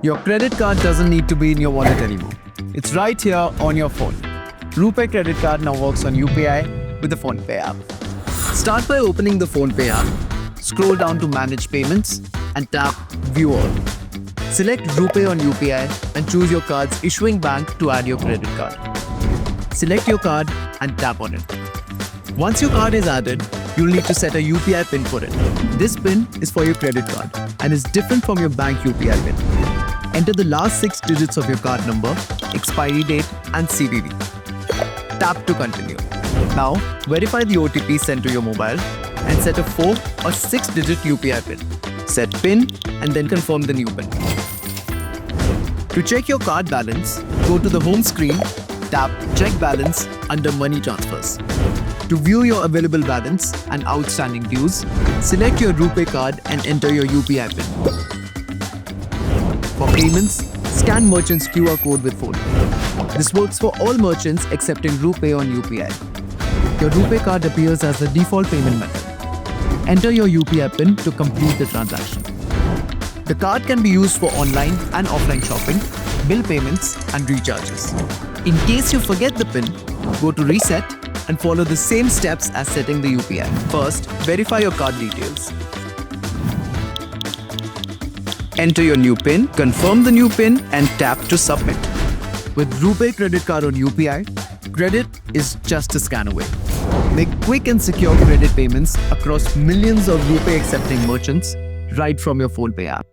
Your credit card doesn't need to be in your wallet anymore. It's right here on your phone. RuPay Credit Card now works on UPI with the PhonePe app. Start by opening the PhonePe app, scroll down to Manage Payments and tap View All. Select RuPay on UPI and choose your card's issuing bank to add your credit card. Select your card and tap on it. Once your card is added, you'll need to set a UPI PIN for it. This PIN is for your credit card and is different from your bank UPI PIN. Enter the last 6 digits of your card number, expiry date and CVV. Tap to continue. Now, verify the OTP sent to your mobile and set a 4 or 6-digit UPI PIN. Set PIN and then confirm the new PIN. To check your card balance, go to the home screen, tap Check Balance under Money Transfers. To view your available balance and outstanding dues, select your RuPay card and enter your UPI PIN. For payments, scan merchant's QR code with PhonePe. This works for all merchants accepting RuPay on UPI. Your RuPay card appears as the default payment method. Enter your UPI PIN to complete the transaction. The card can be used for online and offline shopping, bill payments, and recharges. In case you forget the PIN, go to Reset and follow the same steps as setting the UPI. First, verify your card details. Enter your new PIN, confirm the new PIN, and tap to submit. With RuPay Credit Card on UPI, credit is just a scan away. Make quick and secure credit payments across millions of RuPay accepting merchants right from your PhonePe app.